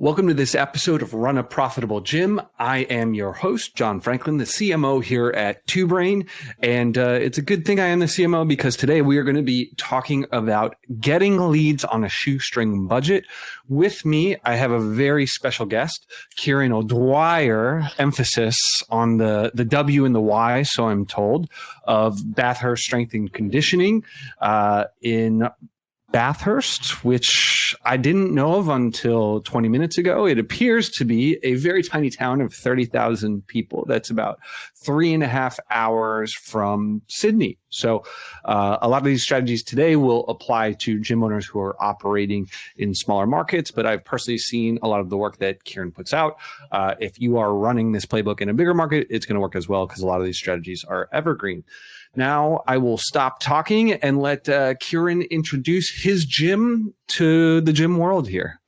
Welcome to this episode of Run a Profitable Gym. I am your host, John Franklin, the CMO here at Two Brain. And it's a good thing I am the CMO because today we are going to be talking about getting leads on a shoestring budget. With me, I have a very special guest, Kieran O'Dwyer, emphasis on the W and the Y, so I'm told, of Bathurst Strength and Conditioning in Bathurst, which I didn't know of until 20 minutes ago. It appears to be a very tiny town of 30,000 people. That's about 3.5 hours from Sydney. So a lot of these strategies today will apply to gym owners who are operating in smaller markets, but I've personally seen a lot of the work that Kieran puts out. If you are running this playbook in a bigger market, it's going to work as well because a lot of these strategies are evergreen. Now I will stop talking and let Kieran introduce his gym to the gym world here.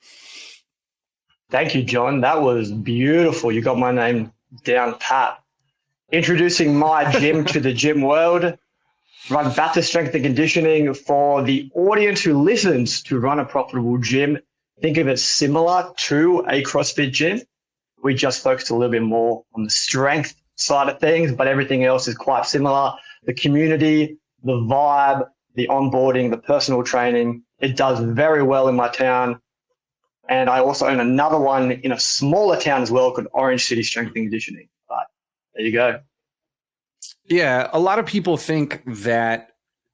Thank you, John. That was beautiful. You got my name down pat. Introducing my gym to the gym world. Run Bathurst Strength and Conditioning. For the audience who listens to Run a Profitable Gym, think of it similar to a CrossFit gym. We just focus a little bit more on the strength side of things, but everything else is quite similar. The community, the vibe, the onboarding, the personal training, it does very well in my town. And I also own another one in a smaller town as well called Orange City Strength and Conditioning. But there you go. Yeah, a lot of people think that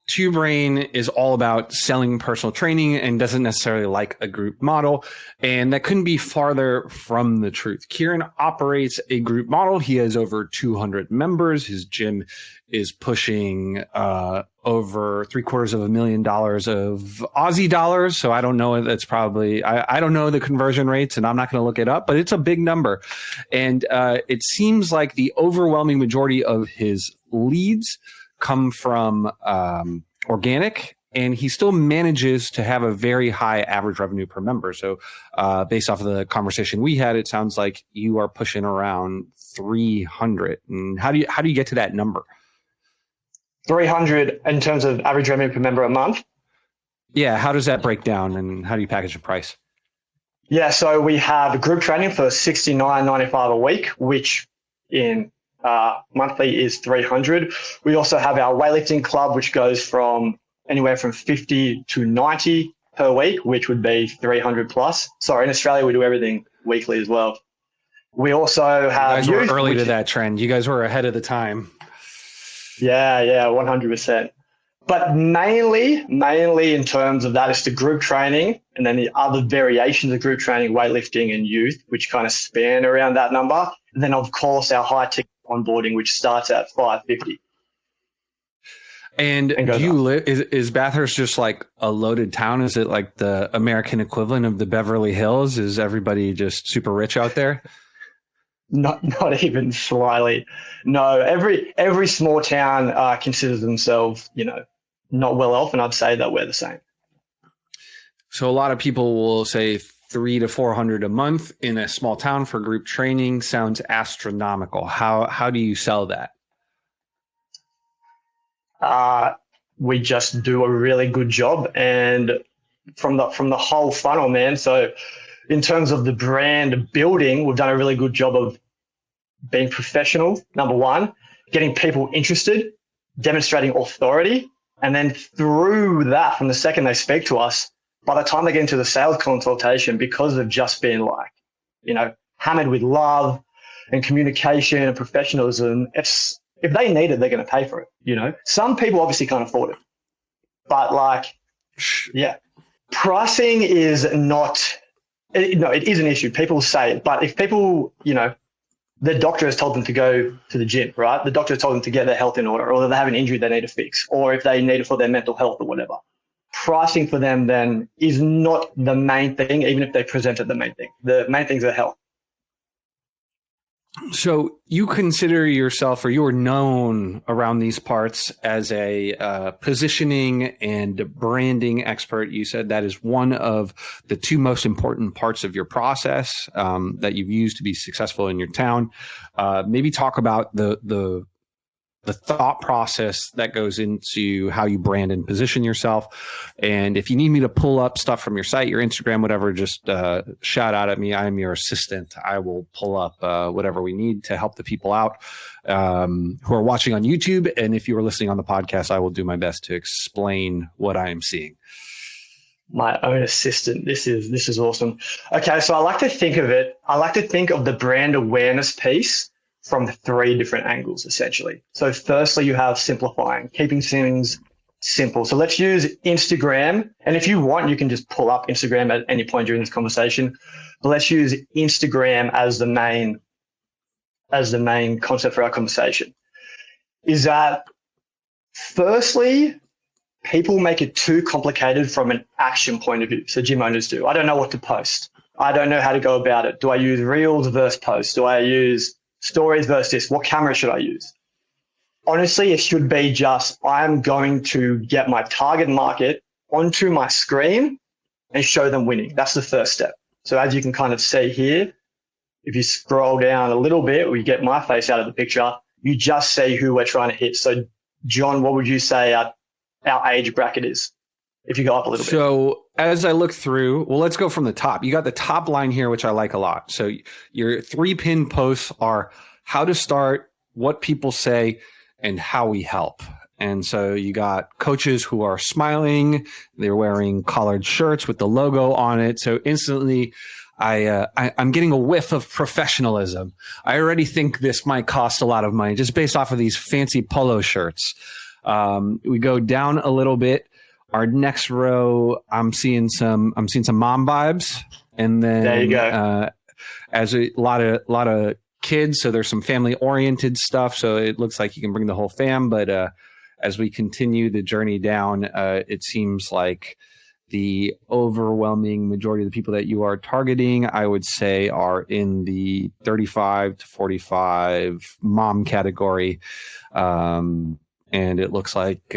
Two Brain is all about selling personal training and doesn't necessarily like a group model. And that couldn't be farther from the truth. Kieran operates a group model. He has over 200 members. His gym is pushing over $750,000 of Aussie dollars. So I don't know. That's probably, I don't know the conversion rates and I'm not going to look it up, but it's a big number. And it seems like the overwhelming majority of his leads come from organic, and he still manages to have a very high average revenue per member. So based off of the conversation we had, it sounds like you are pushing around 300. And how do you get to that number? 300 in terms of average revenue per member a month? Yeah, how does that break down and how do you package the price? Yeah, so we have group training for $69.95 a week, which in monthly is 300. We also have our weightlifting club, which goes from anywhere from 50 to 90 per week, which would be 300 plus. Sorry, in Australia, we do everything weekly as well. We also have you guys were early to that trend. You guys were ahead of the time. Yeah, 100%. But mainly in terms of that, it's the group training and then the other variations of group training, weightlifting and youth, which kind of span around that number. And then, of course, our high ticket onboarding, which starts at $550. And do you is Bathurst just like a loaded town? Is it like the American equivalent of the Beverly Hills? Is everybody just super rich out there? Not even slightly. No, every small town considers themselves, not well off, and I'd say that we're the same. So a lot of people will say $300 to $400 a month in a small town for group training sounds astronomical. How do you sell that? We just do a really good job, and from the whole funnel, man. So in terms of the brand building, we've done a really good job of being professional, number one, getting people interested, demonstrating authority, and then through that, from the second they speak to us, by the time they get into the sales consultation, because they've just been hammered with love and communication and professionalism, if they need it, they're going to pay for it. Some people obviously can't afford it, but pricing is not. It is an issue. People say it, but if people, the doctor has told them to go to the gym, right? The doctor has told them to get their health in order, or that they have an injury they need to fix, or if they need it for their mental health or whatever. Pricing for them then is not the main thing, even if they presented the main thing. The main things are health. So you consider yourself, or you are known around these parts as a positioning and branding expert. You said that is one of the two most important parts of your process that you've used to be successful in your town. Maybe talk about the the thought process that goes into how you brand and position yourself. And if you need me to pull up stuff from your site, your Instagram, whatever, just shout out at me. I am your assistant. I will pull up whatever we need to help the people out who are watching on YouTube. And if you are listening on the podcast, I will do my best to explain what I am seeing. My own assistant. This is awesome. Okay, so I like to think of it. I like to think of the brand awareness piece from 3 different angles, essentially. So firstly, you have simplifying, keeping things simple. So let's use Instagram. And if you want, you can just pull up Instagram at any point during this conversation. But let's use Instagram as the main concept for our conversation. Is that firstly, people make it too complicated from an action point of view. So gym owners do. I don't know what to post. I don't know how to go about it. Do I use Reels versus posts? Do I use stories versus this? What camera should I use? Honestly, it should be just, I'm going to get my target market onto my screen and show them winning. That's the first step. So as you can kind of see here, if you scroll down a little bit, or you get my face out of the picture, you just see who we're trying to hit. So John, what would you say our age bracket is, if you go up a little bit? So as I look through, well, let's go from the top. You got the top line here, which I like a lot. So your 3 pin posts are how to start, what people say, and how we help. And so you got coaches who are smiling. They're wearing collared shirts with the logo on it. So instantly I'm getting a whiff of professionalism. I already think this might cost a lot of money just based off of these fancy polo shirts. We go down a little bit. Our next row, I'm seeing some mom vibes, and then there you go. As a lot of kids, so there's some family oriented stuff. So it looks like you can bring the whole fam. But as we continue the journey down, it seems like the overwhelming majority of the people that you are targeting, I would say, are in the 35 to 45 mom category. And it looks like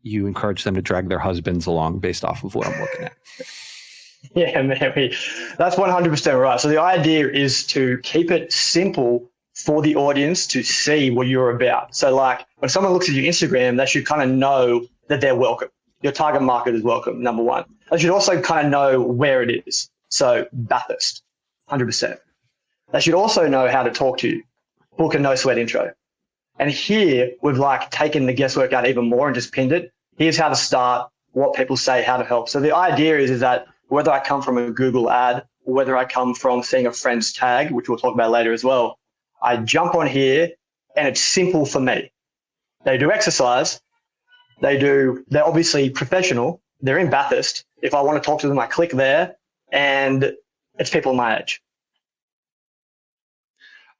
you encourage them to drag their husbands along based off of what I'm looking at. Yeah, man, that's 100% right. So the idea is to keep it simple for the audience to see what you're about. So like when someone looks at your Instagram, they should kind of know that they're welcome. Your target market is welcome, number one. They should also kind of know where it is. So Bathurst, 100%. They should also know how to talk to you. Book a no sweat intro. And here we've like taken the guesswork out even more and just pinned it. Here's how to start, what people say, how to help. So the idea is that whether I come from a Google ad or whether I come from seeing a friend's tag, which we'll talk about later as well, I jump on here and it's simple for me. They do exercise. They're obviously professional. They're in Bathurst. If I want to talk to them, I click there and it's people my age.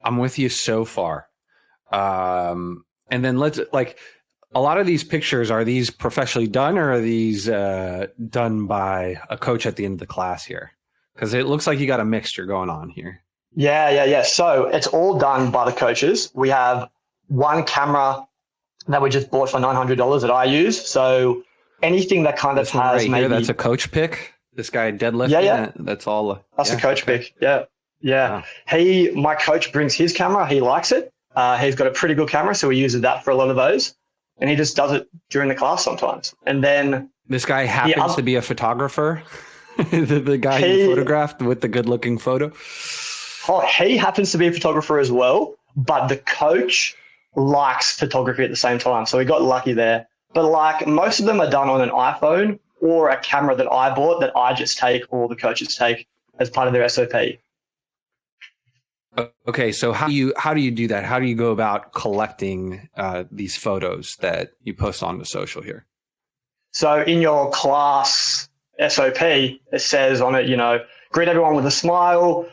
I'm with you so far. And then let's like a lot of these pictures, are these professionally done or are these done by a coach at the end of the class here? Because it looks like you got a mixture going on here. Yeah. So it's all done by the coaches. We have one camera that we just bought for $900 that I use. So anything that kind of this has right maybe... Here, that's a coach pick. This guy deadlifting. Yeah. That's all. That's a coach pick. Yeah. Wow. My coach brings his camera. He likes it. He's got a pretty good camera, so he uses that for a lot of those. And he just does it during the class sometimes. And then this guy happens to be a photographer. the guy you photographed with the good-looking photo. Oh, he happens to be a photographer as well, but the coach likes photography at the same time. So we got lucky there. But like most of them are done on an iPhone or a camera that I bought that I just take or the coaches take as part of their SOP. Okay, so how do you do that? How do you go about collecting these photos that you post onto social here? So in your class SOP, it says on it, greet everyone with a smile,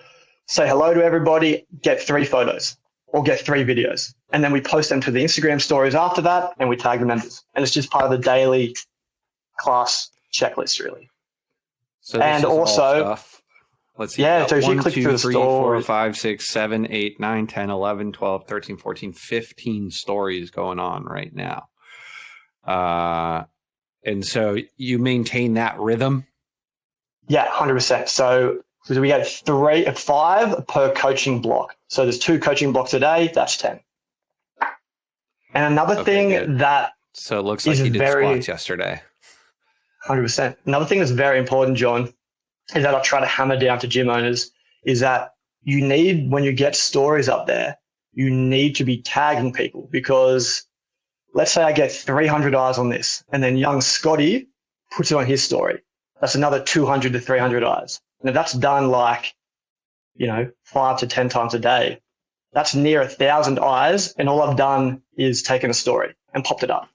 say hello to everybody, get 3 photos or get 3 videos. And then we post them to the Instagram stories after that and we tag the members. And it's just part of the daily class checklist, really. So and also, let's see. Yeah, so if you click 2, through the 3, story, 4, 5, 6, 7, 8, 9, 10, 11, 12, 13, 14, 15 stories going on right now. And so you maintain that rhythm? Yeah, 100%. So we have 5 per coaching block. So there's 2 coaching blocks a day, that's 10. And another thing good. that So it looks like you did squats yesterday. 100%. Another thing that's very important, John, is that I try to hammer down to gym owners is that you need, when you get stories up there, you need to be tagging people, because let's say I get 300 eyes on this and then young Scotty puts it on his story. That's another 200 to 300 eyes. And if that's done 5 to 10 times a day, that's near 1,000 eyes. And all I've done is taken a story and popped it up.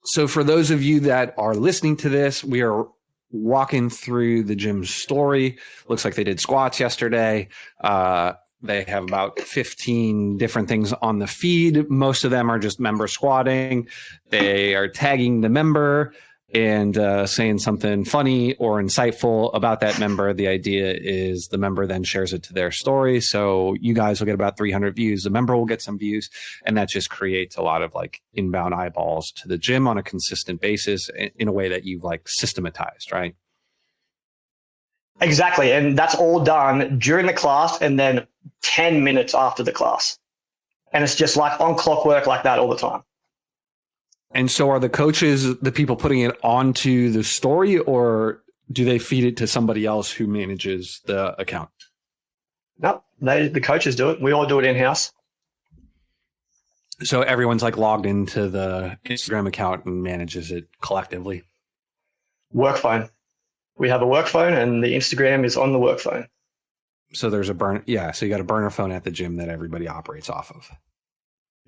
So for those of you that are listening to this, we are walking through the gym's story. Looks like they did squats yesterday. They have about 15 different things on the feed. Most of them are just member squatting. They are tagging the member and saying something funny or insightful about that member. The idea is the member then shares it to their story. So you guys will get about 300 views. The member will get some views, and that just creates a lot of inbound eyeballs to the gym on a consistent basis in a way that you've systematized, right? Exactly. And that's all done during the class and then 10 minutes after the class. And it's just on clockwork like that all the time. And so are the coaches the people putting it onto the story, or do they feed it to somebody else who manages the account? Nope. The coaches do it. We all do it in-house. So everyone's logged into the Instagram account and manages it collectively? Work phone. We have a work phone and the Instagram is on the work phone. So there's so you got a burner phone at the gym that everybody operates off of.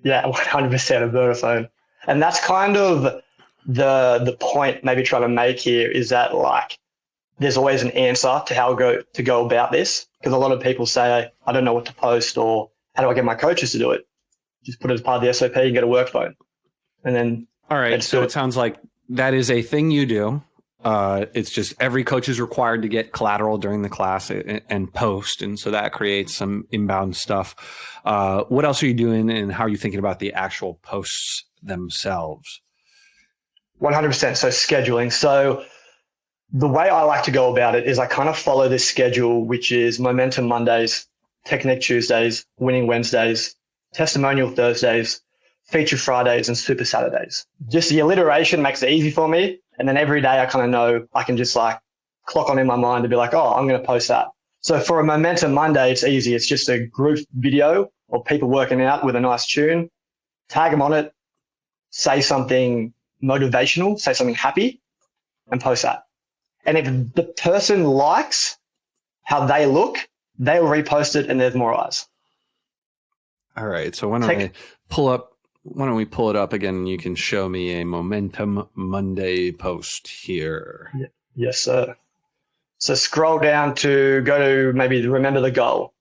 Yeah, 100% a burner phone. And that's kind of the point maybe trying to make here is that there's always an answer to how to go about this, because a lot of people say, I don't know what to post, or how do I get my coaches to do it? Just put it as part of the SOP and get a work phone. And then all right, so it sounds like that is a thing you do. It's just every coach is required to get collateral during the class and post. And so that creates some inbound stuff. What else are you doing, and how are you thinking about the actual posts themselves? 100%. So scheduling. So the way I like to go about it is I kind of follow this schedule, which is Momentum Mondays, Technique Tuesdays, Winning Wednesdays, Testimonial Thursdays, Feature Fridays, and Super Saturdays. Just the alliteration makes it easy for me. And then every day I kind of know I can just clock on in my mind to be I'm going to post that. So for a Momentum Monday, it's easy. It's just a group video of people working out with a nice tune, tag them on it, say something motivational, say something happy, and post that. And if the person likes how they look, they'll repost it and there's more eyes. All right. So why don't we pull it up again and you can show me a Momentum Monday post here. Yes, sir. So scroll down go to maybe remember the goal.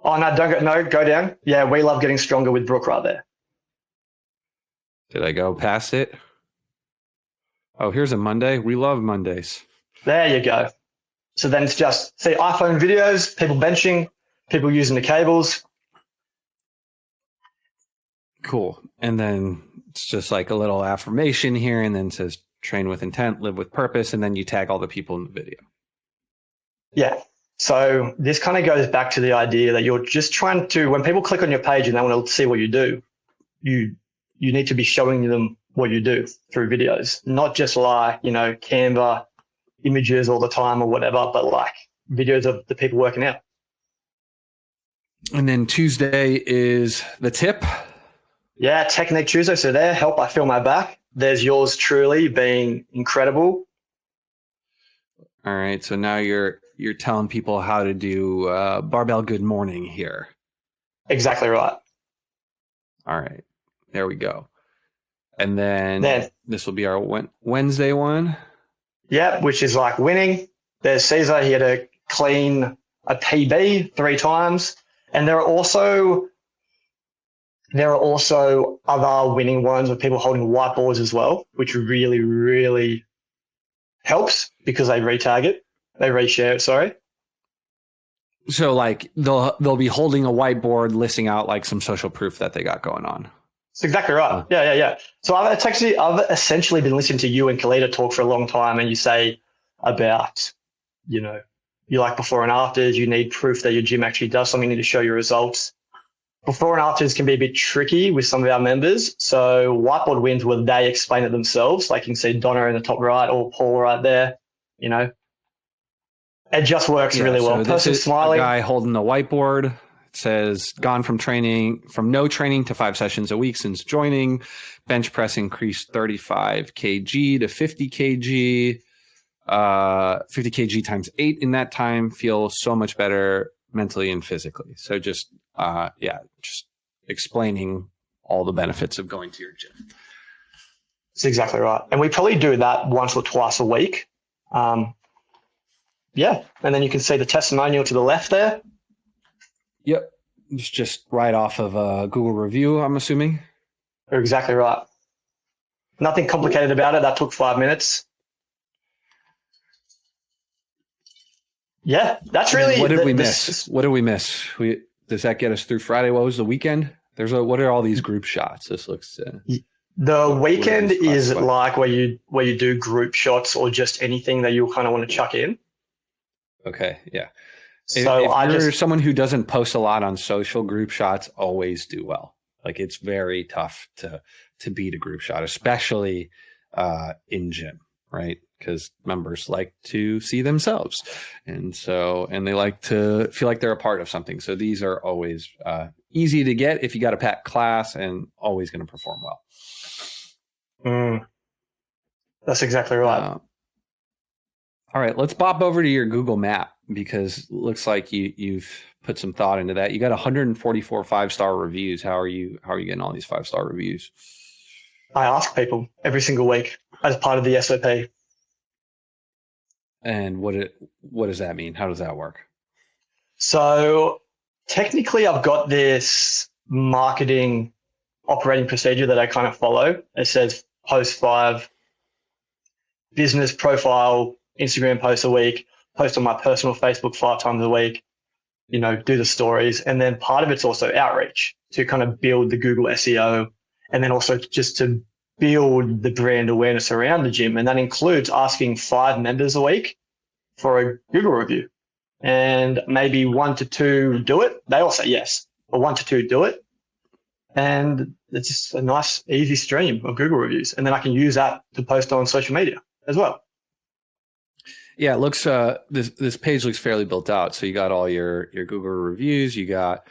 Oh, no, go down. Yeah, we love getting stronger with Brooke right there. Did I go past it? Oh, here's a Monday. We love Mondays. There you go. So then it's just, iPhone videos, people benching, people using the cables. Cool. And then it's just a little affirmation here, and then it says train with intent, live with purpose, and then you tag all the people in the video. Yeah. So this kind of goes back to the idea that you're just trying to, when people click on your page and they want to see what you do, you need to be showing them what you do through videos, not just Canva images all the time or whatever, but videos of the people working out. And then Tuesday is the tip. Yeah, Technique Tuesday. So there, help, I feel my back. There's yours truly being incredible. All right. So now you're telling people how to do barbell good morning here. Exactly right. All right. There we go. And then this will be our Wednesday one. Yeah, which is winning. There's Caesar. He had to clean a PB 3 times. And there are also other winning ones with people holding whiteboards as well, which really, really helps because they retag it. They reshare it, sorry. So they'll be holding a whiteboard listing out some social proof that they got going on. That's exactly right. Yeah. So I've essentially been listening to you and Kalita talk for a long time, and you say about, you like before and afters, you need proof that your gym actually does something, you need to show your results. before and afters can be a bit tricky with some of our members. So whiteboard wins where they explain it themselves. Like you can see Donna in the top right or Paul right there, you know. It just works really well. So this is smiling. a guy holding the whiteboard. It says, gone from no training to 5 sessions a week since joining. Bench press increased 35 kg to 50 kg. 50 kg times 8 in that time. Feel so much better mentally and physically. So just explaining all the benefits of going to your gym. That's exactly right. And we probably do that once or twice a week. Yeah. And then you can see the testimonial to the left there. Yep. It's just right off of a Google review, I'm assuming. You're exactly right. Nothing complicated about it. That took 5 minutes. Yeah, that's really. What did we miss? What did we miss? Does that get us through Friday? What was the weekend? What are all these group shots? This looks. The weekend is like where you do group shots or just anything that you kind of want to chuck in. Okay, yeah. So if you're someone who doesn't post a lot on social, group shots always do well. Like it's very tough to beat a group shot, especially in gym, right? Because members like to see themselves, and they like to feel like they're a part of something. So these are always easy to get if you got a packed class, and always going to perform well. That's exactly right. All right, let's bop over to your Google Map because it looks like you've put some thought into that. You got 144 5-star reviews. How are you getting all these 5-star reviews? I ask people every single week as part of the SOP. And what does that mean? How does that work? So technically, I've got this marketing operating procedure that I kind of follow. It says post 5 business profile Instagram posts a week, post on my personal Facebook 5 times a week, do the stories. And then part of it's also outreach to kind of build the Google SEO, and then also just to build the brand awareness around the gym. And that includes asking 5 members a week for a Google review. And maybe 1 to 2 do it. They all say yes, but 1 to 2 do it. And it's just a nice, easy stream of Google reviews. And then I can use that to post on social media as well. Yeah, it looks this page looks fairly built out. So you got all your Google reviews, you got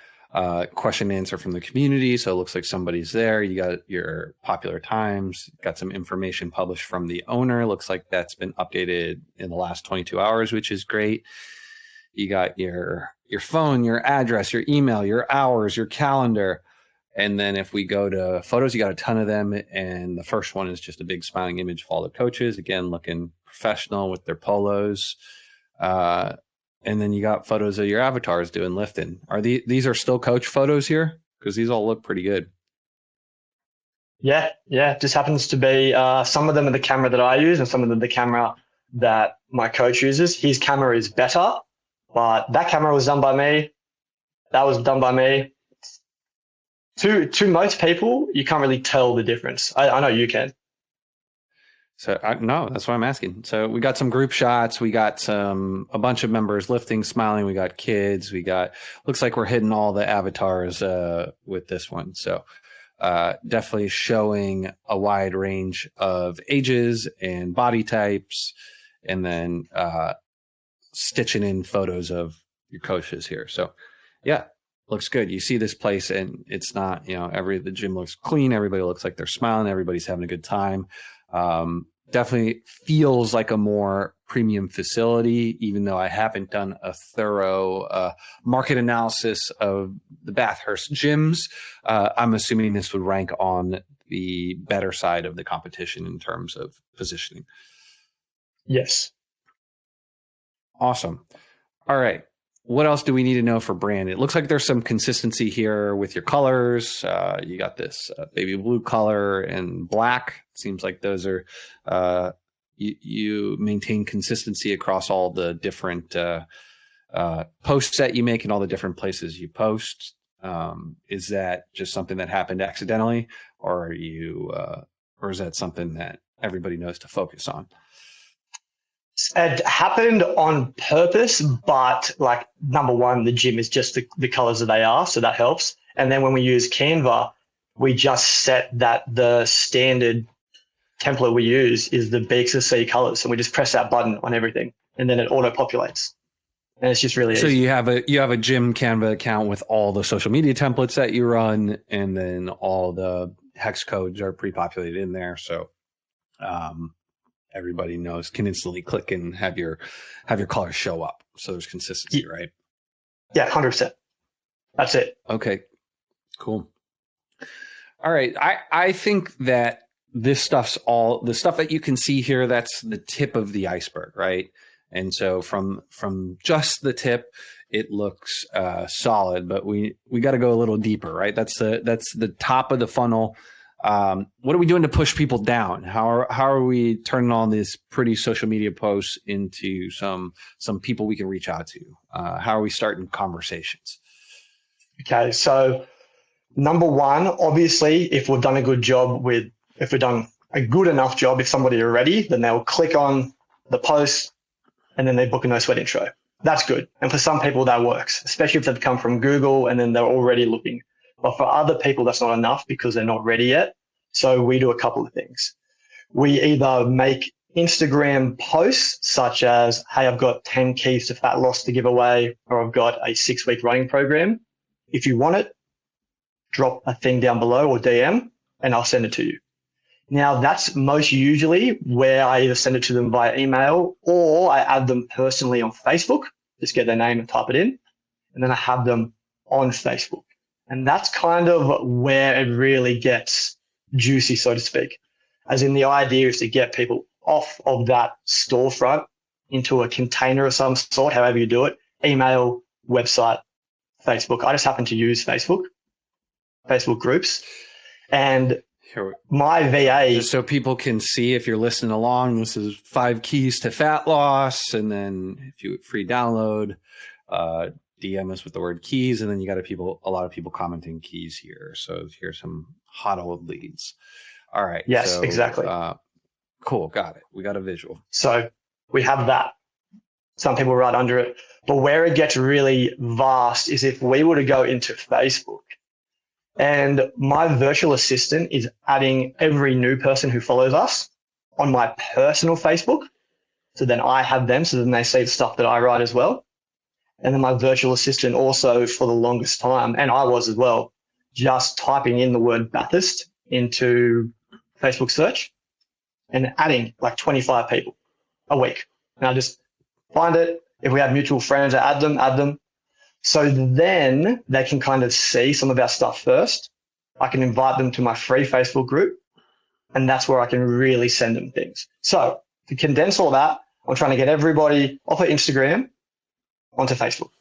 question and answer from the community. So it looks like somebody's there. You got your popular times, got some information published from the owner. Looks like that's been updated in the last 22 hours, which is great. You got your phone, your address, your email, your hours, your calendar. And then if we go to photos, you got a ton of them. And the first one is just a big smiling image of all the coaches, again, looking professional with their polos. And then you got photos of your avatars doing lifting. These are still coach photos here? Because these all look pretty good. Yeah. It just happens to be some of them are the camera that I use and some of them the camera that my coach uses. His camera is better, but that camera was done by me. That was done by me. To most people, you can't really tell the difference. I know you can. So no, that's what I'm asking. So we got some group shots. We got a bunch of members lifting, smiling. We got kids. Looks like we're hitting all the avatars with this one. So definitely showing a wide range of ages and body types, and then stitching in photos of your coaches here. So yeah. Looks good. You see this place and it's not, the gym looks clean. Everybody looks like they're smiling. Everybody's having a good time. Definitely feels like a more premium facility, even though I haven't done a thorough market analysis of the Bathurst gyms. I'm assuming this would rank on the better side of the competition in terms of positioning. Yes. Awesome. All right. What else do we need to know for brand? It looks like there's some consistency here with your colors. You got this baby blue color and black. Seems like those are, you maintain consistency across all the different posts that you make and all the different places you post. Is that just something that happened accidentally, or or is that something that everybody knows to focus on? It happened on purpose, but number one, the gym is just the colors that they are, so that helps. And then when we use Canva, we just set that the standard template we use is the BXC colors. And we just press that button on everything and then it auto populates. And it's just really easy. So you have a gym Canva account with all the social media templates that you run, and then all the hex codes are pre-populated in there. So everybody can instantly click and have your colors show up. So there's consistency, right? Yeah, 100%. That's it. Okay, cool. All right. I think that this stuff's all the stuff that you can see here. That's the tip of the iceberg, right? And so from just the tip, it looks solid, but we got to go a little deeper, right? That's the top of the funnel. What are we doing to push people down? How are we turning all these pretty social media posts into some people we can reach out to? How are we starting conversations? Okay, so number one, obviously, if we've done a good enough job, if somebody are ready, then they'll click on the post and then they book a no sweat intro. That's good. And for some people that works, especially if they've come from Google and then they're already looking. But for other people, that's not enough because they're not ready yet. So we do a couple of things. We either make Instagram posts such as, hey, I've got 10 keys to fat loss to give away, or I've got a 6-week running program. If you want it, drop a thing down below or DM and I'll send it to you. Now, that's most usually where I either send it to them via email or I add them personally on Facebook, just get their name and type it in, and then I have them on Facebook. And that's kind of where it really gets juicy, so to speak. As in, the idea is to get people off of that storefront into a container of some sort, however you do it, email, website, Facebook. I just happen to use Facebook groups. And my VA. Just so people can see, if you're listening along, this is 5 keys to fat loss. And then if you free download, DM us with the word keys. And then you got a lot of people commenting keys here. So here's some hot old leads. All right. Yes, so, exactly. Cool. Got it. We got a visual. So we have that. Some people right under it. But where it gets really vast is if we were to go into Facebook. And my virtual assistant is adding every new person who follows us on my personal Facebook. So then I have them, so then they see the stuff that I write as well. And then my virtual assistant also, for the longest time, and I was as well, just typing in the word Bathurst into Facebook search and adding like 25 people a week. And I just find it. If we have mutual friends, I add them. So then they can kind of see some of our stuff first. I can invite them to my free Facebook group, and that's where I can really send them things. So to condense all that, I'm trying to get everybody off of Instagram onto Facebook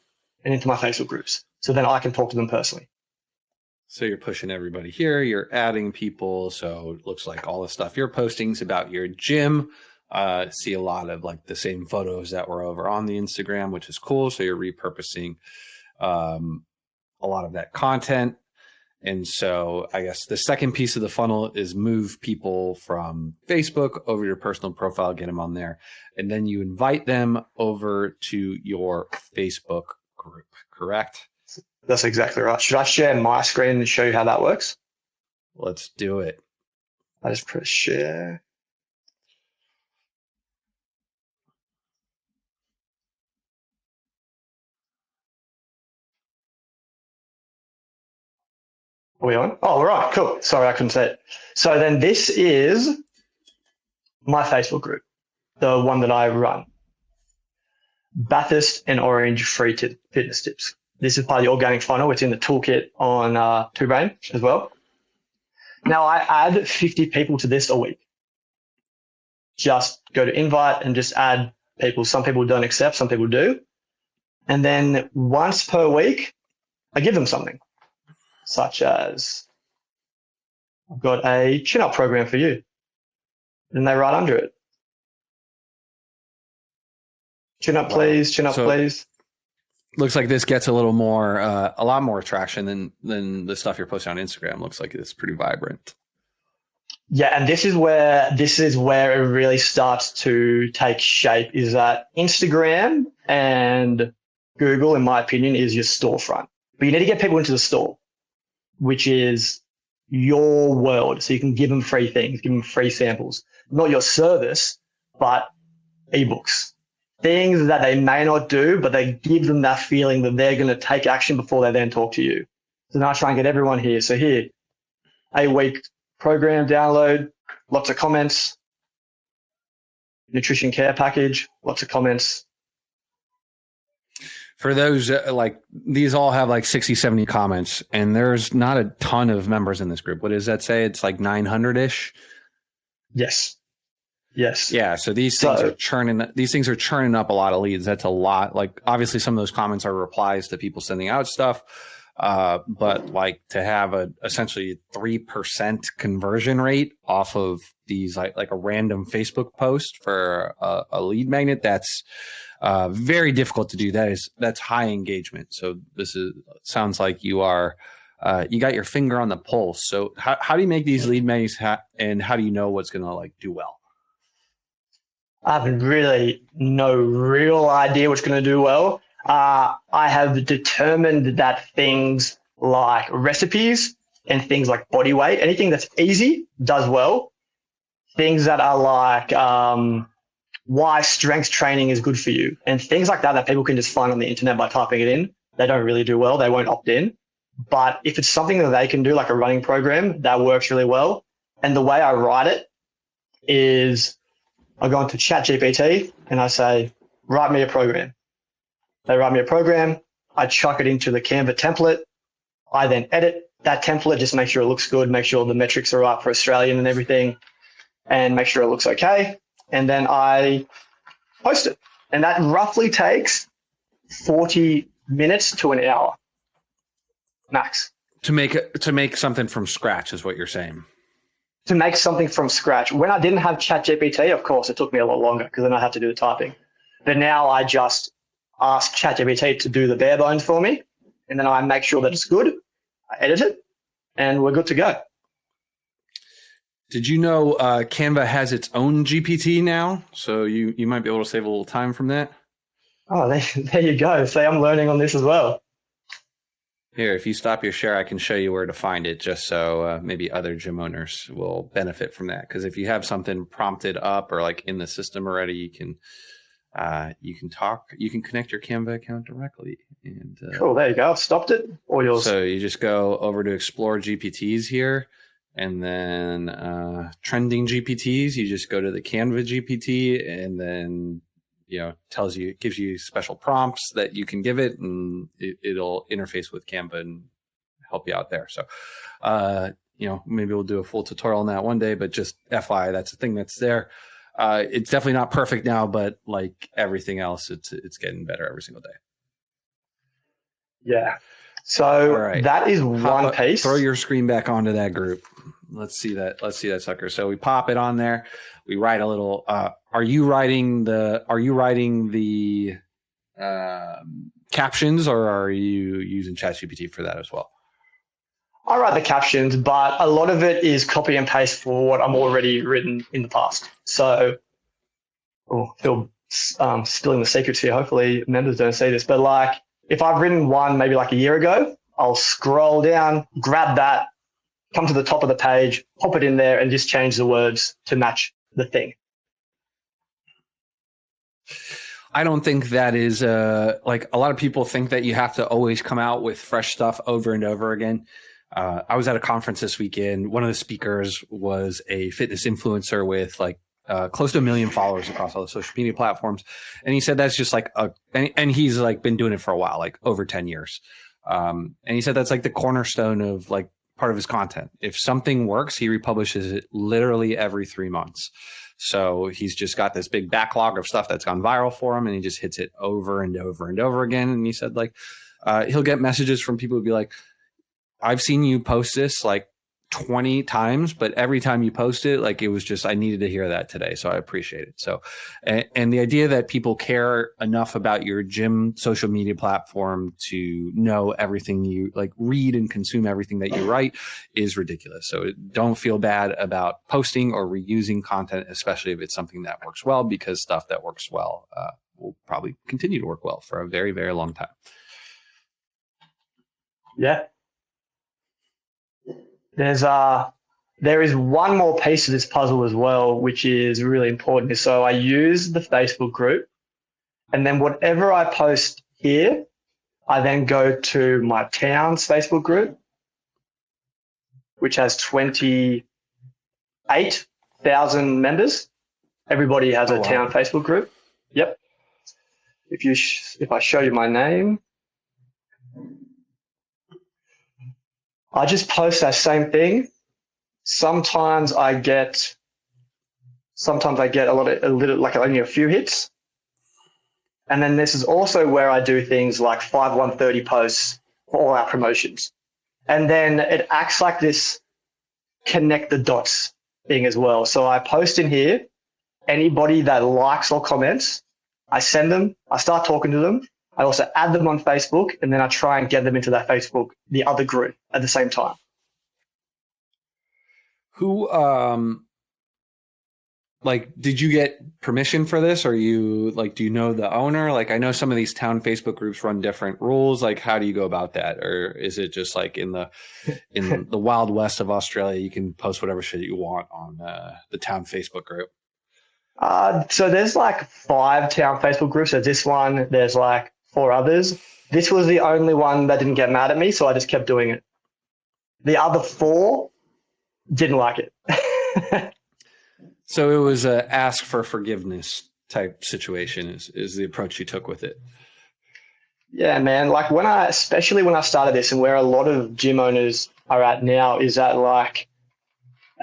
and into my Facebook groups. So then I can talk to them personally. So you're pushing everybody here. You're adding people. So it looks like all the stuff you're posting is about your gym. See a lot of like the same photos that were over on the Instagram, which is cool. So you're repurposing a lot of that content. And so I guess the second piece of the funnel is move people from Facebook over your personal profile, get them on there. And then you invite them over to your Facebook group, correct? That's exactly right. Should I share my screen and show you how that works? Let's do it. I just press share. Are we on? Oh, all right, cool. Sorry, I couldn't see it. So then this is my Facebook group, the one that I run. Bathurst and Orange free fitness tips. This is part of the organic funnel. It's in the toolkit on TwoBrain as well. Now I add 50 people to this a week. Just go to invite and just add people. Some people don't accept, some people do. And then once per week, I give them something. Such as, I've got a chin-up program for you. And they write under it. Chin up, please. Chin up, please. Looks like this gets a lot more traction than the stuff you're posting on Instagram. Looks like it's pretty vibrant. Yeah, and this is where it really starts to take shape, is that Instagram and Google, in my opinion, is your storefront. But you need to get people into the store. which is your world. So you can give them free things, give them free samples, not your service, but ebooks, things that they may not do, but they give them that feeling that they're going to take action before they then talk to you. So now I try and get everyone here. So here, 8-week program download, lots of comments, nutrition care package, lots of comments. For those, like, these all have like 60, 70 comments, and there's not a ton of members in this group. What does that say? It's like 900-ish? Yes. Yeah. So these things are churning up a lot of leads. That's a lot. Like, obviously some of those comments are replies to people sending out stuff. But like to have essentially 3% conversion rate off of these, like a random Facebook post for a lead magnet, that's very difficult to do. That's high engagement. So sounds like you got your finger on the pulse. So how do you make these lead magnets and how do you know what's going to like do well? I have really no real idea what's going to do well. I have determined that things like recipes and things like body weight, anything that's easy does well. Things that are like why strength training is good for you and things like that people can just find on the internet by typing it in, they don't really do well. They won't opt in. But if it's something that they can do, like a running program, that works really well. And the way I write it is I go into ChatGPT and I say, write me a program. They write me a program. I chuck it into the Canva template. I then edit that template, just make sure it looks good, make sure the metrics are right for Australian and everything, and make sure it looks okay. And then I post it. And that roughly takes 40 minutes to an hour max. To make something from scratch is what you're saying. To make something from scratch. When I didn't have ChatGPT, of course, it took me a lot longer because then I had to do the typing. But now I just ask ChatGPT to do the bare bones for me, and then I make sure that it's good. I edit it, and we're good to go. Did you know Canva has its own GPT now? So you might be able to save a little time from that. Oh, there you go. See, I'm learning on this as well. Here, if you stop your share, I can show you where to find it, just so maybe other gym owners will benefit from that. Because if you have something prompted up or like in the system already, you can connect your Canva account directly. And cool, there you go. I've stopped it. All yours. So you just go over to Explore GPTs here, and then trending GPTs. You just go to the Canva GPT, and then gives you special prompts that you can give it, and it'll interface with Canva and help you out there. So, maybe we'll do a full tutorial on that one day, but just FYI, that's the thing that's there. It's definitely not perfect now, but like everything else, it's getting better every single day. Yeah. So right. That is one piece. Throw your screen back onto that group. Let's see that sucker. So we pop it on there. We write a little. Are you writing the captions, or are you using ChatGPT for that as well? I write the captions, but a lot of it is copy and paste for what I'm already written in the past. So, Phil, spilling the secrets here. Hopefully members don't see this, but like if I've written one maybe like a year ago, I'll scroll down, grab that, come to the top of the page, pop it in there, and just change the words to match the thing. I don't think that is like a lot of people think that you have to always come out with fresh stuff over and over again. I was at a conference this weekend. One of the speakers was a fitness influencer with like close to 1 million followers across all the social media platforms. And he said that's just like and he's like been doing it for a while, like over 10 years. And he said that's like the cornerstone of like part of his content. If something works, he republishes it literally every 3 months. So he's just got this big backlog of stuff that's gone viral for him, and he just hits it over and over and over again. And he said like he'll get messages from people who'd be like, I've seen you post this like 20 times, but every time you post it, like it was just, I needed to hear that today. So I appreciate it. So, and the idea that people care enough about your gym social media platform to know everything you like, read and consume everything that you write is ridiculous. So don't feel bad about posting or reusing content, especially if it's something that works well, because stuff that works well will probably continue to work well for a very, very long time. Yeah. there is one more piece to this puzzle as well, which is really important. So I use the Facebook group, and then whatever I post here, I then go to my town's Facebook group, which has 28,000 members. Everybody has a town Facebook group. Yep. If I show you my name, I just post that same thing. Sometimes I get only a few hits. And then this is also where I do things like 5/130 posts for all our promotions. And then it acts like this connect the dots thing as well. So I post in here, anybody that likes or comments, I send them, I start talking to them. I also add them on Facebook, and then I try and get them into that Facebook, the other group at the same time. Who, did you get permission for this? Or do you know the owner? Like, I know some of these town Facebook groups run different rules. Like, how do you go about that? Or is it just like in the Wild West of Australia, you can post whatever shit you want on the town Facebook group? So there's like 5 town Facebook groups. So this one, there's like 4 others. This was the only one that didn't get mad at me, so I just kept doing it. The other 4 didn't like it. So it was a ask for forgiveness type situation is the approach you took with it. Yeah, man. Like especially when I started this, and where a lot of gym owners are at now, is that like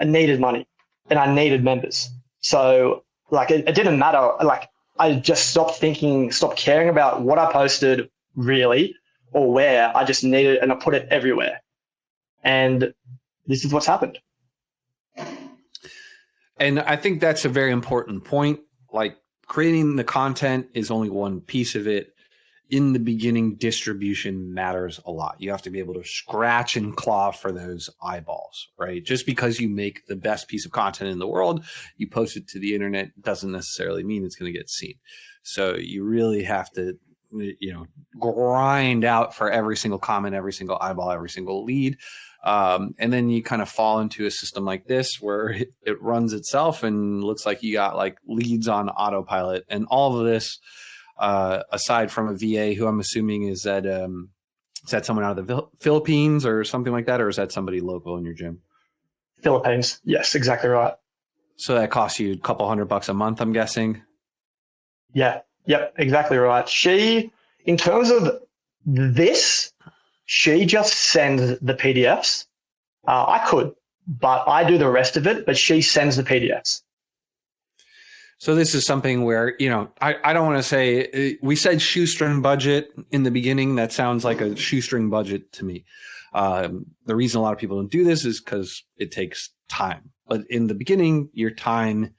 I needed money and I needed members. So like it didn't matter. Like I just stopped caring about what I posted really or where. I just needed, and I put it everywhere. And this is what's happened. And I think that's a very important point. Like, creating the content is only one piece of it. In the beginning, distribution matters a lot. You have to be able to scratch and claw for those eyeballs, right? Just because you make the best piece of content in the world, you post it to the internet, doesn't necessarily mean it's going to get seen. So you really have to, grind out for every single comment, every single eyeball, every single lead. And then you kind of fall into a system like this where it runs itself and looks like you got like leads on autopilot. And all of this, aside from a VA, who I'm assuming is that someone out of the Philippines or something like that, or is that somebody local in your gym? Philippines. Yes, exactly right. So that costs you a couple $100 a month, I'm guessing. Yeah. Yep. Exactly right. She, in terms of this, she just sends the PDFs. I could, but I do the rest of it, but she sends the PDFs. So this is something where, I don't want to say, we said shoestring budget in the beginning. That sounds like a shoestring budget to me. The reason a lot of people don't do this is because it takes time. But in the beginning, your time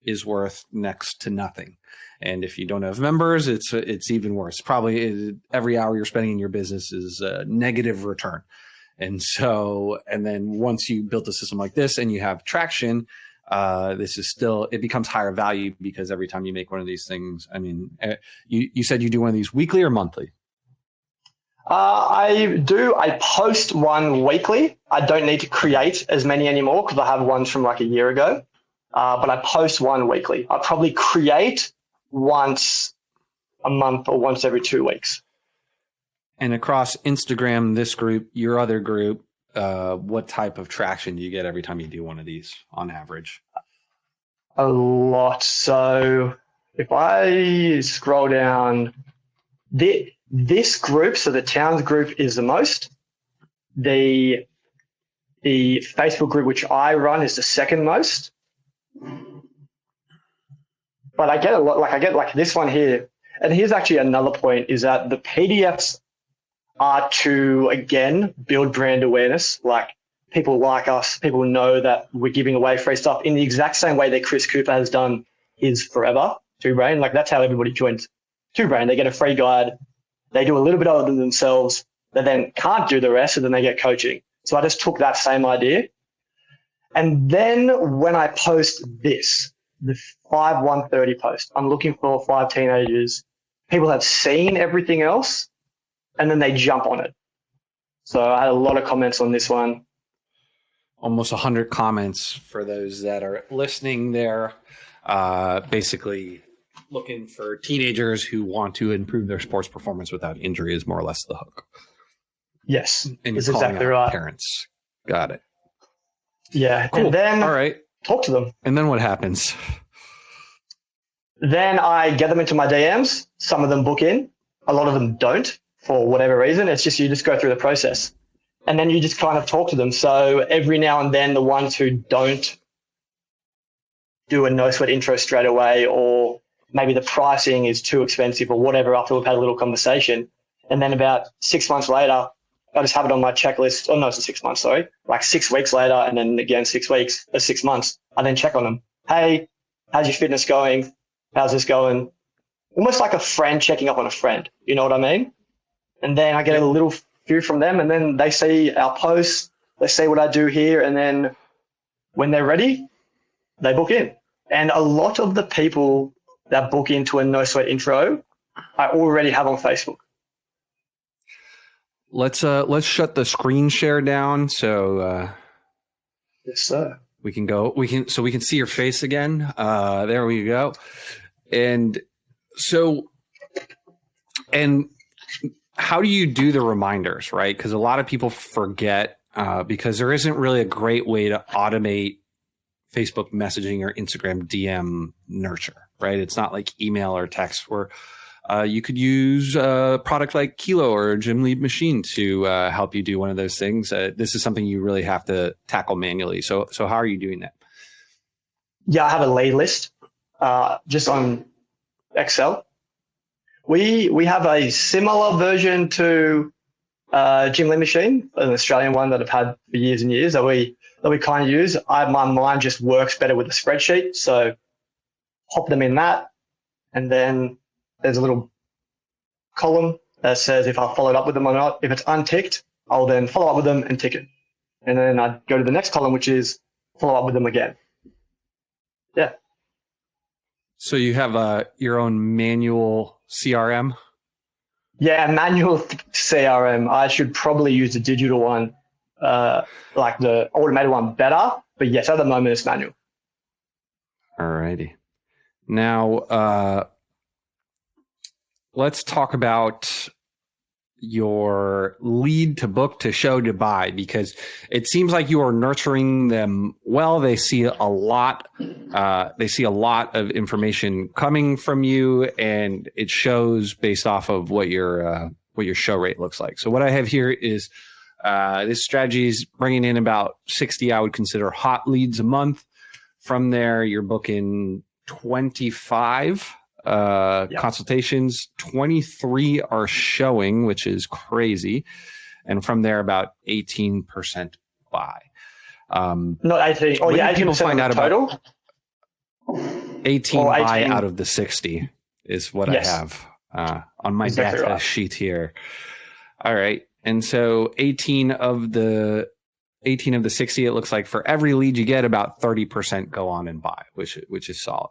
is worth next to nothing. And if you don't have members, it's even worse. Probably every hour you're spending in your business is a negative return. And then once you build a system like this and you have traction, it becomes higher value, because every time you make one of these things, I mean, you said you do one of these weekly or monthly? I post one weekly. I don't need to create as many anymore because I have ones from like a year ago. But I post one weekly. I probably create once a month or once every 2 weeks. And across Instagram, this group, your other group, what type of traction do you get every time you do one of these on average? A lot. So if I scroll down, this group, so the towns group, is the most. The Facebook group, which I run, is the second most. But I get a lot, I get this one here. And here's actually another point, is that the PDFs are to, again, build brand awareness. Like, people like us, people know that we're giving away free stuff in the exact same way that Chris Cooper has done his forever, Two Brain. Like, that's how everybody joins Two Brain. They get a free guide. They do a little bit other than themselves. They then can't do the rest, and then they get coaching. So I just took that same idea. And then when I post this, the 5/130 post, I'm looking for 5 teenagers. People have seen everything else, and then they jump on it. So I had a lot of comments on this one. almost 100 comments for those that are listening there. Basically looking for teenagers who want to improve their sports performance without injury is more or less the hook. Yes, And you're that's calling exactly out right. parents. Got it. Yeah, Cool. and then all right. talk to them. And then what happens? Then I get them into my DMs. Some of them book in. A lot of them don't for whatever reason. It's just you just go through the process. And then you just kind of talk to them. So every now and then the ones who don't do a no sweat intro straight away, or maybe the pricing is too expensive or whatever after we've had a little conversation. And then about 6 months later, I just have it on my checklist. Oh, no, it's 6 months, sorry. Like 6 weeks later, and then again 6 weeks, 6 months, I then check on them. Hey, how's your fitness going? How's this going? Almost like a friend checking up on a friend. You know what I mean? And then I get a little few from them, and then they see our posts, they see what I do here, and then when they're ready, they book in. And a lot of the people that book into a no sweat intro, I already have on Facebook. Let's shut the screen share down so Yes, sir. we can see your face again. There we go. And how do you do the reminders, right? Because a lot of people forget because there isn't really a great way to automate Facebook messaging or Instagram DM nurture, right? It's not like email or text where you could use a product like Kilo or Gym Lead Machine to help you do one of those things. This is something you really have to tackle manually. So how are you doing that? Yeah, I have a lead list just on Excel. We have a similar version to Gym Lead Machine, an Australian one that I've had for years and years that we kind of use. My mind just works better with a spreadsheet, so hop them in that, and then there's a little column that says if I followed up with them or not. If it's unticked, I'll then follow up with them and tick it, and then I go to the next column, which is follow up with them again. Yeah. So you have your own manual CRM? Yeah, manual CRM. I should probably use the digital one, like the automated one better. But yes, at the moment it's manual. All righty. Now, let's talk about your lead to book to show to buy, because it seems like you are nurturing them well. They see a lot. They see a lot of information coming from you, and it shows based off of what your show rate looks like. So what I have here is this strategy is bringing in about 60. I would consider hot leads a month. From there, you're booking 25 consultations. 23 are showing, which is crazy. And from there, about 18% buy. Not 18. Oh, yeah, 18% people find out total. About 18 buy out of the 60 is what I have on my data sheet here. All right. And so 18 of the 60, it looks like for every lead you get, about 30% go on and buy, which is solid.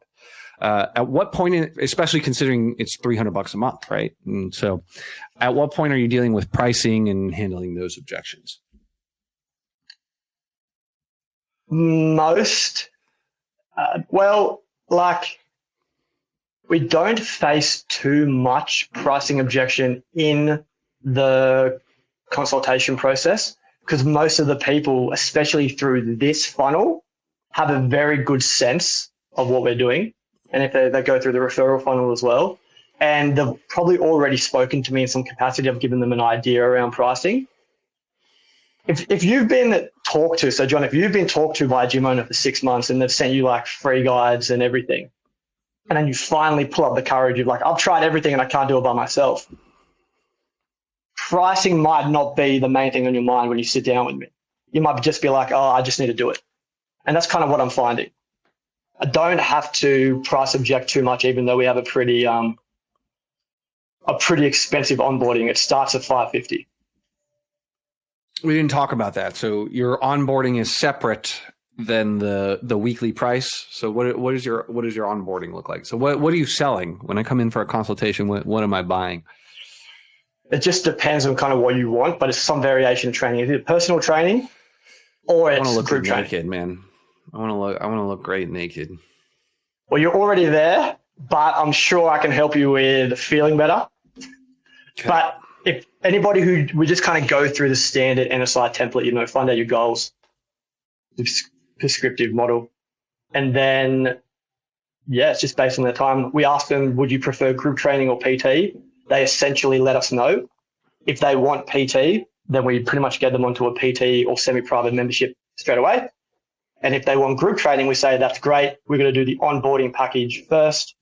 At what point, especially considering it's $300 a month, right? And so at what point are you dealing with pricing and handling those objections? Most, we don't face too much pricing objection in the consultation process, because most of the people, especially through this funnel, have a very good sense of what we're doing. And if they go through the referral funnel as well, and they've probably already spoken to me in some capacity, I've given them an idea around pricing. If you've been talked to, so John, if you've been talked to by a gym owner for 6 months and they've sent you like free guides and everything, and then you finally pull up the courage of like, I've tried everything and I can't do it by myself. Pricing might not be the main thing on your mind when you sit down with me. You might just be like, oh, I just need to do it. And that's kind of what I'm finding. I don't have to price object too much, even though we have a pretty expensive onboarding. It starts at $550. We didn't talk about that. So your onboarding is separate than the weekly price. So what does your onboarding look like? So what are you selling when I come in for a consultation? What am I buying? It just depends on kind of what you want, but it's some variation of training. If it's personal training, or I want it's to look group training. naked, man. I want to look great naked. Well, you're already there, but I'm sure I can help you with feeling better. Okay. But if anybody who we just kind of go through the standard NSI template, find out your goals, the prescriptive model, and then, it's just based on their time. We ask them, would you prefer group training or PT? They essentially let us know. If they want PT, then we pretty much get them onto a PT or semi-private membership straight away. And if they want group training, we say, that's great. We're going to do the onboarding package first,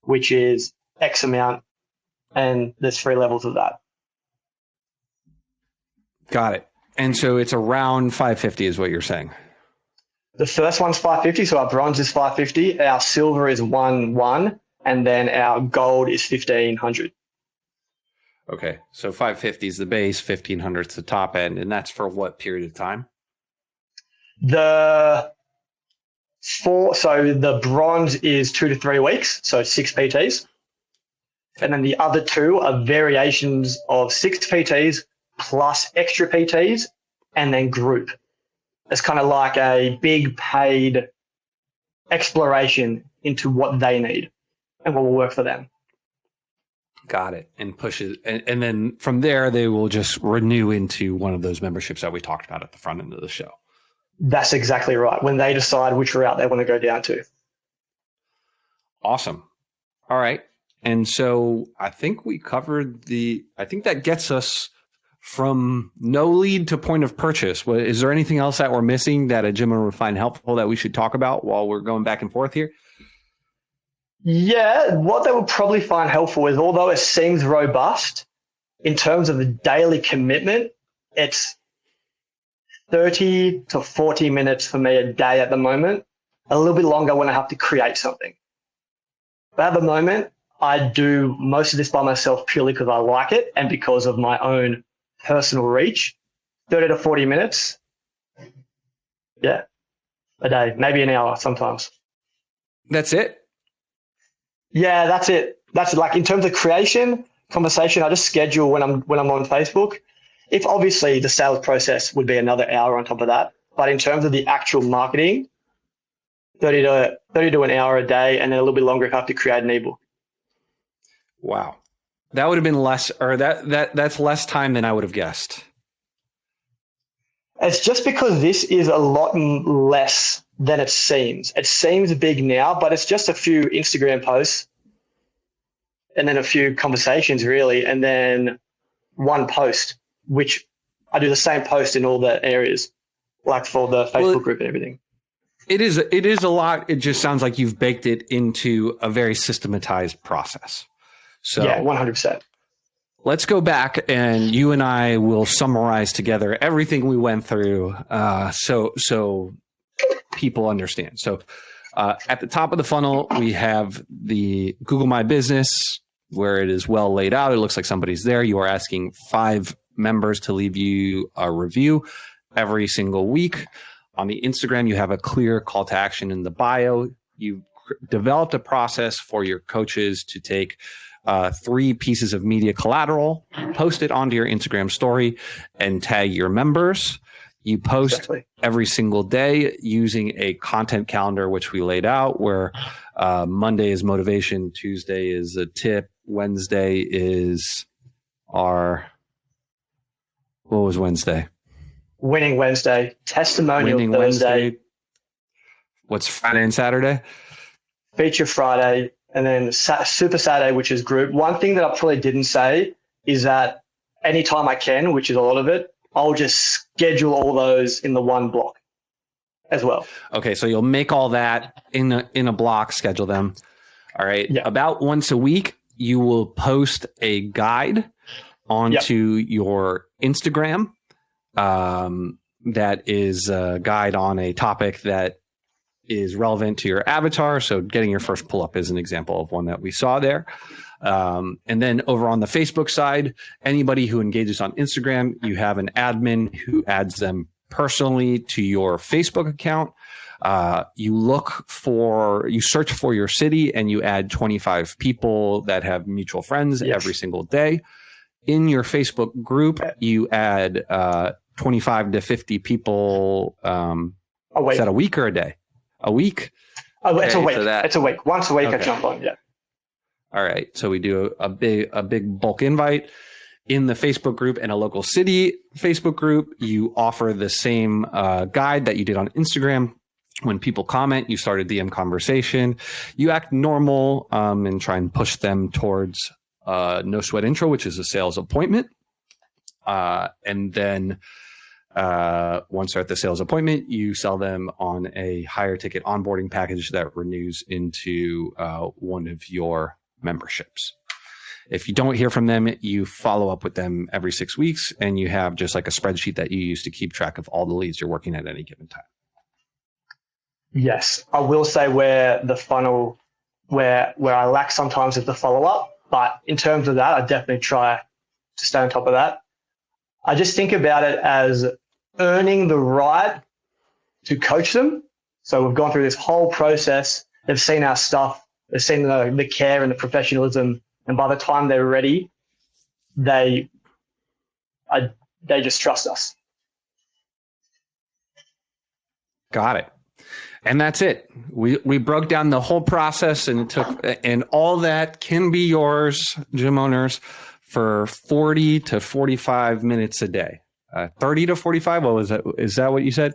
which is X amount, and there's 3 levels of that. Got it. And so it's around 550 is what you're saying. The first one's 550, so our bronze is 550, our silver is 1,1, and then our gold is 1,500. Okay, so 550 is the base, 1,500 is the top end, and that's for what period of time? The bronze is 2 to 3 weeks, so 6 PTs. And then the other 2 are variations of 6 PTs plus extra PTs and then group. It's kind of like a big paid exploration into what they need and what will work for them. Got it. And pushes, and then from there, they will just renew into one of those memberships that we talked about at the front end of the show. That's exactly right. When they decide which route they want to go down to. Awesome. All right. And so I think we covered I think that gets us from no lead to point of purchase. Is there anything else that we're missing that a gymmer would find helpful that we should talk about while we're going back and forth here? Yeah, what they would probably find helpful is, although it seems robust, in terms of the daily commitment, it's 30 to 40 minutes for me a day at the moment, a little bit longer when I have to create something. But at the moment, I do most of this by myself purely because I like it and because of my own personal reach. 30 to 40 minutes, a day, maybe an hour sometimes. That's it? Yeah, that's it. That's it. Like in terms of creation, conversation, I just schedule when I'm on Facebook. If obviously the sales process would be another hour on top of that. But in terms of the actual marketing, 30 to an hour a day, and then a little bit longer if I have to create an ebook. Wow. That would have been less, or that's less time than I would have guessed. It's just because this is a lot less than it seems. It seems big now, but it's just a few Instagram posts and then a few conversations really, and then one post, which I do the same post in all the areas, like for the Facebook group and everything. It is a lot. It just sounds like you've baked it into a very systematized process. So yeah, 100%. Let's go back and you and I will summarize together everything we went through, so people understand. So at the top of the funnel, we have the Google My Business, where it is well laid out. It looks like somebody's there. You are asking 5 members to leave you a review every single week. On the Instagram, you have a clear call to action in the bio. You've developed a process for your coaches to take 3 pieces of media collateral, post it onto your Instagram story, and tag your members. You post every single day using a content calendar, which we laid out, where Monday is motivation, Tuesday is a tip, Wednesday is what was Wednesday? Winning Wednesday, testimonial Thursday. Wednesday. What's Friday and Saturday? Feature Friday, and then Super Saturday, which is group. One thing that I probably didn't say is that anytime I can, which is a lot of it, I'll just schedule all those in the one block as well. Okay, so you'll make all that in a block, schedule them. All right. Yeah. About once a week, you will post a guide onto your Instagram. That is a guide on a topic that is relevant to your avatar. So getting your first pull-up is an example of one that we saw there. And then over on the Facebook side, anybody who engages on Instagram, you have an admin who adds them personally to your Facebook account. You search for your city and you add 25 people that have mutual friends every single day. In your Facebook group, you add 25 to 50 people. A week. Is that a week or a day? A week? Oh, it's Okay, a week. so It's a week. Once a week I Okay. jump on, yeah. All right. So we do a big bulk invite in the Facebook group and a local city Facebook group. You offer the same guide that you did on Instagram. When people comment, you start a DM conversation. You act normal and try and push them towards no sweat intro, which is a sales appointment. And then once they're at the sales appointment, you sell them on a higher ticket onboarding package that renews into one of your memberships. If you don't hear from them, you follow up with them every 6 weeks, and you have just like a spreadsheet that you use to keep track of all the leads you're working at any given time. Yes, I will say where the funnel, where I lack sometimes is the follow-up, but in terms of that, I definitely try to stay on top of that. I just think about it as earning the right to coach them. So we've gone through this whole process. They've seen our stuff. They've seen the care and the professionalism. And by the time they're ready, they just trust us. Got it. And that's it. We broke down the whole process, and all that can be yours, gym owners, for 40 to 45 minutes a day. 30 to 45. What was that? Is that what you said?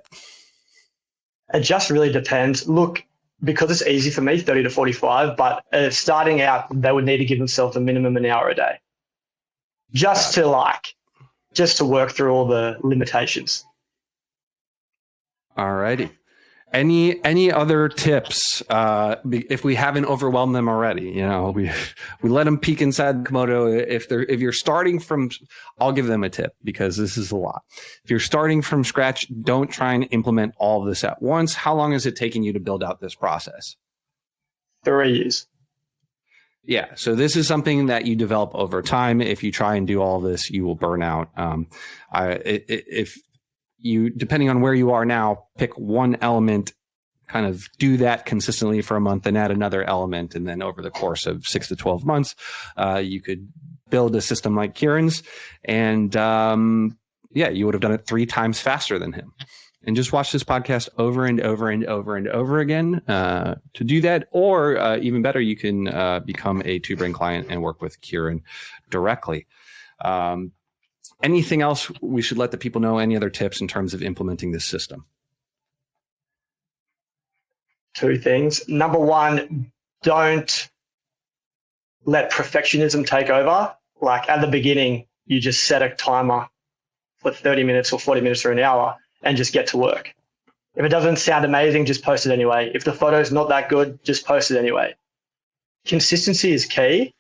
It just really depends. Look, because it's easy for me, 30 to 45, but starting out, they would need to give themselves a minimum an hour a day, just to work through all the limitations. All righty. Any other tips? If we haven't overwhelmed them already, we let them peek inside the Komodo. If you're starting from, I'll give them a tip because this is a lot. If you're starting from scratch, don't try and implement all of this at once. How long is it taking you to build out this process? 3 years. Yeah. So this is something that you develop over time. If you try and do all this, you will burn out. If you, depending on where you are now, pick one element, kind of do that consistently for a month and add another element. And then over the course of 6 to 12 months, you could build a system like Kieran's. And you would have done it 3 times faster than him. And just watch this podcast over and over and over and over again to do that. Or even better, you can become a Two-Brain client and work with Kieran directly. Anything else we should let the people know? Any other tips in terms of implementing this system? 2 things. Number 1, don't let perfectionism take over. Like at the beginning, you just set a timer for 30 minutes or 40 minutes or an hour and just get to work. If it doesn't sound amazing, just post it anyway. If the photo's not that good, just post it anyway. Consistency is key.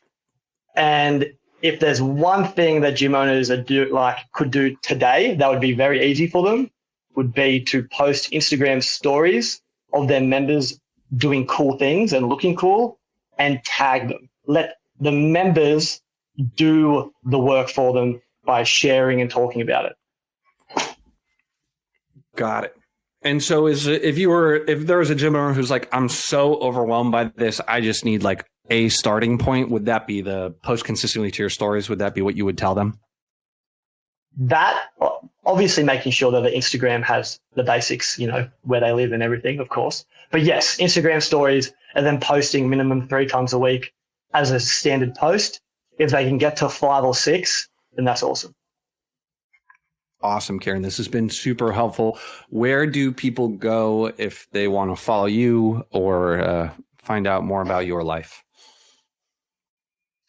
And if there's one thing that gym owners could do today, that would be very easy for them, would be to post Instagram stories of their members doing cool things and looking cool and tag them. Let the members do the work for them by sharing and talking about it. Got it. And so if there was a gym owner who's like, I'm so overwhelmed by this, I just need like a starting point, would that be the post consistently to your stories? Would that be what you would tell them? That, obviously making sure that the Instagram has the basics, where they live and everything, of course. But yes, Instagram stories and then posting minimum 3 times a week as a standard post. If they can get to 5 or 6, then that's awesome. Awesome, Kieran. This has been super helpful. Where do people go if they want to follow you or find out more about your life?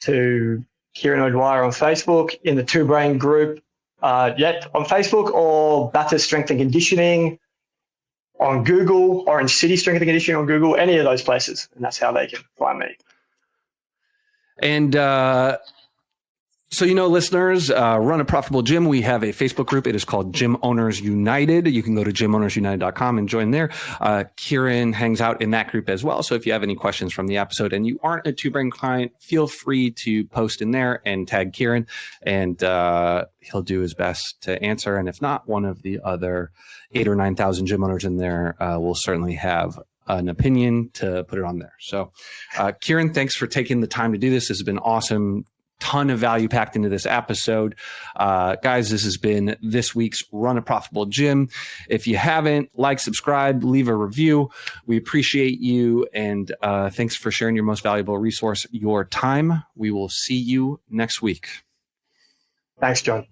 To Kieran O'Dwyer on Facebook, in the Two-Brain group, on Facebook, or Bathurst Strength and Conditioning on Google, Orange City Strength and Conditioning on Google, any of those places. And that's how they can find me. And so, listeners, Run a Profitable Gym. We have a Facebook group. It is called Gym Owners United. You can go to gymownersunited.com and join there. Kieran hangs out in that group as well. So if you have any questions from the episode and you aren't a Two-Brain client, feel free to post in there and tag Kieran, and he'll do his best to answer. And if not, one of the other 8,000 or 9,000 gym owners in there will certainly have an opinion to put it on there. So, Kieran, thanks for taking the time to do this. This has been awesome. ton of value packed into this episode. Guys, this has been this week's Run a Profitable Gym. If you haven't, like, subscribe, leave a review. We appreciate you, and thanks for sharing your most valuable resource, your time. We will see you next week. Thanks, John.